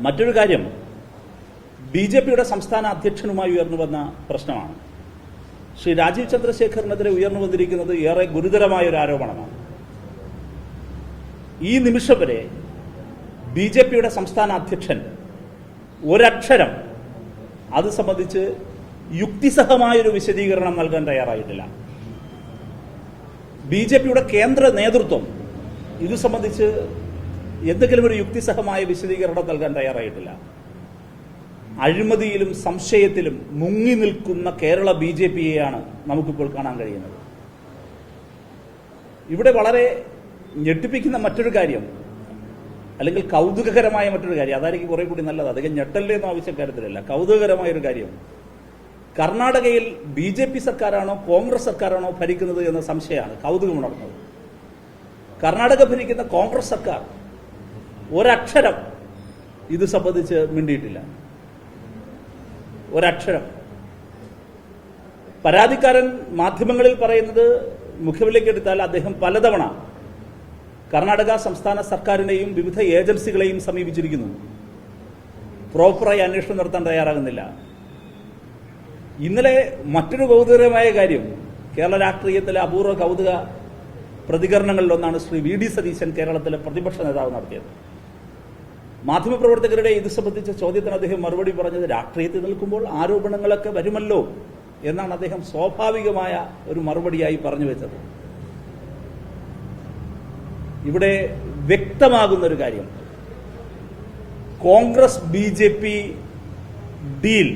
മറ്റൊരു കാര്യം ബിജെപിയുടെ സംസ്ഥാന അധ്യക്ഷനുമായി ഉയർന്നു വന്ന പ്രശ്നമാണ്. ശ്രീ രാജീവ് ചന്ദ്രശേഖറിനെതിരെ ഉയർന്നു വന്നിരിക്കുന്നത് ഏറെ ഗുരുതരമായ ഒരു ആരോപണമാണ്. ഈ നിമിഷം വരെ ബിജെപിയുടെ സംസ്ഥാന അധ്യക്ഷൻ ഒരക്ഷരം അത് സംബന്ധിച്ച് യുക്തിസഹമായൊരു വിശദീകരണം നൽകാൻ തയ്യാറായിട്ടില്ല. ബിജെപിയുടെ കേന്ദ്ര നേതൃത്വം ഇത് സംബന്ധിച്ച് എന്തെങ്കിലും ഒരു യുക്തിസഹമായ വിശദീകരണം നൽകാൻ തയ്യാറായിട്ടില്ല. അഴിമതിയിലും സംശയത്തിലും മുങ്ങി നിൽക്കുന്ന കേരള ബിജെപിയെയാണ് നമുക്കിപ്പോൾ കാണാൻ കഴിയുന്നത്. ഇവിടെ വളരെ ഞെട്ടിപ്പിക്കുന്ന മറ്റൊരു കാര്യം, അല്ലെങ്കിൽ കൗതുകകരമായ മറ്റൊരു കാര്യം, അതായിരിക്കും കുറെ കൂടി നല്ലത്, അധികം ഞെട്ടല്ലേന്നും ആവശ്യക്കാര്യത്തിലല്ല, കൗതുകകരമായൊരു കാര്യം, കർണാടകയിൽ ബിജെപി സർക്കാരാണോ കോൺഗ്രസ് സർക്കാരാണോ ഭരിക്കുന്നത് എന്ന സംശയമാണ് കൗതുകമുണർന്നത്. കർണാടക ഭരിക്കുന്ന കോൺഗ്രസ് സർക്കാർ ഒരക്ഷരം ഇത് സംബന്ധിച്ച് മിണ്ടിയിട്ടില്ല. ഒരക്ഷരം. പരാതിക്കാരൻ മാധ്യമങ്ങളിൽ പറയുന്നത് മുഖവിലേക്ക് എടുത്താൽ അദ്ദേഹം പലതവണ കർണാടക സംസ്ഥാന സർക്കാരിനെയും വിവിധ ഏജൻസികളെയും സമീപിച്ചിരിക്കുന്നു. പ്രോപ്പറായി അന്വേഷണം നടത്താൻ തയ്യാറാകുന്നില്ല. ഇന്നലെ മറ്റൊരു കൗതുകരമായ കാര്യം, കേരള രാഷ്ട്രീയത്തിലെ അപൂർവ കൗതുക പ്രതികരണങ്ങളിലൊന്നാണ് ശ്രീ വി ഡി സതീശൻ കേരളത്തിലെ പ്രതിപക്ഷ നേതാവ് നടത്തിയത്. മാധ്യമപ്രവർത്തകരുടെ ഇത് സംബന്ധിച്ച ചോദ്യത്തിന് അദ്ദേഹം മറുപടി പറഞ്ഞത്, രാഷ്ട്രീയത്തിൽ നിൽക്കുമ്പോൾ ആരോപണങ്ങളൊക്കെ വരുമല്ലോ എന്നാണ് അദ്ദേഹം സ്വാഭാവികമായ ഒരു മറുപടിയായി പറഞ്ഞു വെച്ചത്. ഇവിടെ വ്യക്തമാകുന്നൊരു കാര്യം, കോൺഗ്രസ് ബിജെപി ഡീൽ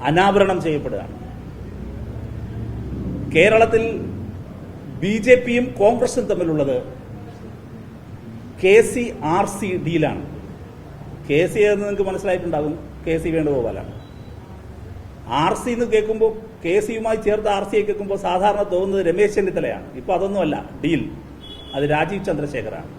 അനാവരണം ചെയ്യപ്പെടുകയാണ്. കേരളത്തിൽ ബിജെപിയും കോൺഗ്രസും തമ്മിലുള്ളത് KC-RC ഡീലാണ്. KC എന്ന് നിങ്ങൾക്ക് മനസ്സിലായിട്ടുണ്ടാകും, KC വേണുഗോപാലാണ്. RC എന്ന് കേൾക്കുമ്പോൾ, KC-യുമായി ചേർത്ത് RC കേൾക്കുമ്പോൾ സാധാരണ തോന്നുന്നത് രമേശ് ചെന്നിത്തലയാണ്. ഇപ്പൊ അതൊന്നുമല്ല ഡീൽ, അത് രാജീവ് ചന്ദ്രശേഖറാണ്.